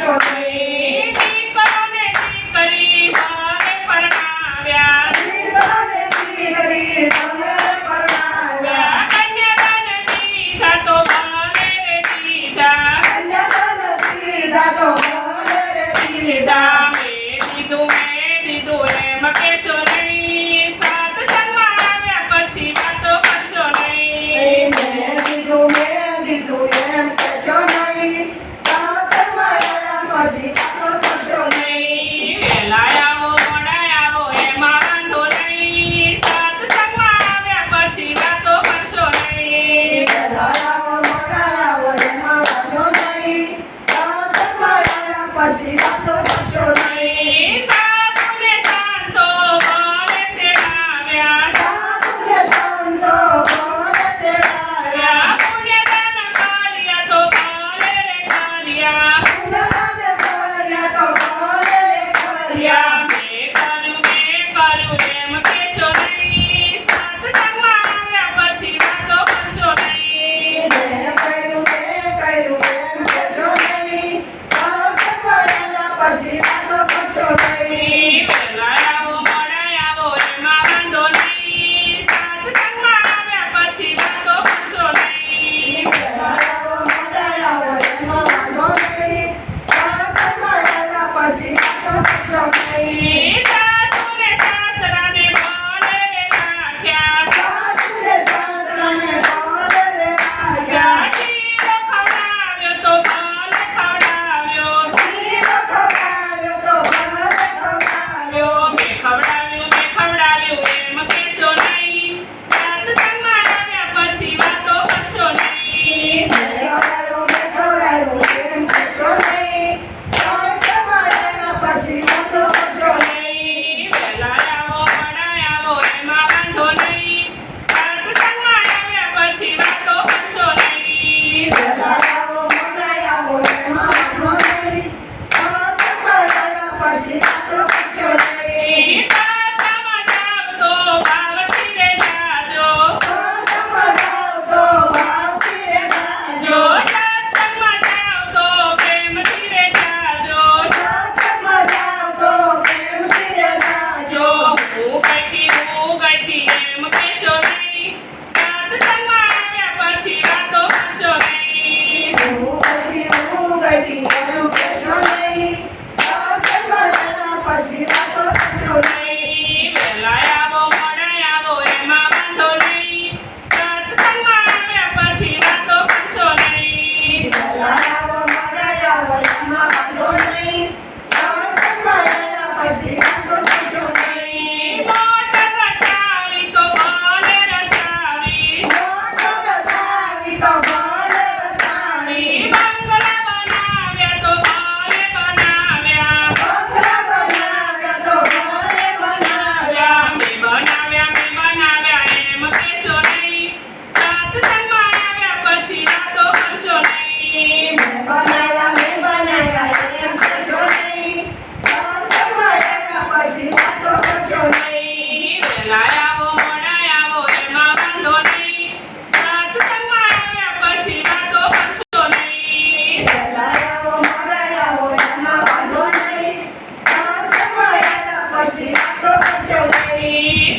કરશો નહીં. દીકરોને દીકરી ભલે પરણાવ્યા. દીકરાને દીકરી ભલે પરણાવ્યા. કન્યાદાન દીધા તો ભલે રે દીધા. કન્યાદાન દીધા તો ભલે રે દીધા. મેં દીધું એમ કહેશો નહીં. સત્સંગમાં આવ્યા પછી વાતો કરશો નહીં. મેં દીધું એમ કહેશો નહીં. સત્સંગમાં આવ્યા પછી વાતો કરશો નહીં. વહેલા આવો મોડા આવો એમાં વાંધો નહીં. સત્સંગમાં આવ્યા પછી વાતો કરશો નહીં. વહેલા આવો મોડા આવો એમાં વાંધો નહીં. સત્સંગમાં આવ્યા પછી વાતો કરશો નહીં. સાધુને શાંતો ભલે તેડાવ્યા. સાધુને સંતો ભલે તેડાવ્યા. પુણ્યદાન કર્યા તો ભલે રે કર્યા. પુણ્યદાન કર્યા તો ભલે રે કર્યા. મેં કર્યું એમ કહેશો નહીં. સત્સંગમાં આવ્યા પછી વાતો કરશો નહીં. મેં કર્યું એમ કહેશો નહીં. સત્સંગમાં આવ્યા પછી વાતો કરશો નહીં. વહેલા આવો મોડા આવો એમાં વાંધો નહીં. સત્સંગમાં આવ્યા પછી વાતો કરશો નહીં. વહેલા આવો મોડા આવો એમાં વાંધો નહીં. સત્સંગમાં આવ્યા પછી વાતો કરશો નહીં. સાસુને સાસરાને ભલે રે રાખ્યા. સાસુને સાસરાને ભલે રે રાખ્યા. શીરો ખવડાવ્યો તો ભલે ખવડાવ્યો. શીરો ખવડાવ્યો તો ભલે ખવડાવ્યો. મેં ખવડાવ્યું એમ કહેશો નહીં. સત્સંગમાં આવ્યા પછી વાતો કરશો નહીં. મેં ખવડાવ્યું એમ કહેશો નહીં. સત્સંગમાં આવ્યા પછી વાતો કરશો નહીં. વહેલા આવો મોડા આવો એમાં વાંધો નહીં. સત્સંગમાં આવ્યા પછી વાતો કરશો નહીં. વહેલા આવો મોડા આવો એમાં વાંધો નહીં. સત્સંગમાં આવ્યા પછી વાતો કરશો નહીં. પાછામાં જાવ તો ભાવથી રે જાજો. સત્સંગમાં જાઓ તો ભાવથી રે જાજો. સત્સંગમાં જાવ તો પ્રેમથી રે જાજો. સત્સંગમાં જાઓ તો પ્રેમથી રે જાજો. હું ગઈતી એમ કહેશો નહીં. સત્સંગમાં આવ્યા પછી વાતો કરશો નહીં. હું ગઈતી એમ કહેશો નહીં. સત્સંગમાં આવ્યા પછી વાતો કરશો નહીં. વહેલા આવો મોડા આવો એમાં વાંધો નહીં. સત્સંગમાં આવ્યા પછી વાતો કરશો નહીં. વહેલા આવો મોડા આવો એમાં વાંધો નહીં. સત્સંગમાં આવ્યા પછી વાતો કરશો નહીં. મોટર રચાવી તો ભલે રચાવી. મોટો રચાવી તો ભલે રચાવી. બંગલા બનાવ્યા તો ભલે બનાવ્યા. બંગલા બનાવ્યા તો ભલે બનાવ્યા. મેં બનાવ્યા એમ કહેશો નહીં. સત્સંગમાં આવ્યા પછી વાતો કરશો નહીં. મેં બનાવ્યા એમ કહેશો નહીં. સત્સંગમાં આવ્યા પછી વાતો કરશો નહીં. વહેલા આવો મોડા આવો એમાં વાંધો નહીં. સત્સંગમાં આવ્યા પછી વાતો કરશો નહીં. વહેલા આવો મોડા આવો એમાં વાંધો નહીં. સત્સંગમાં આવ્યા પછી વાતો કરશો નહીં.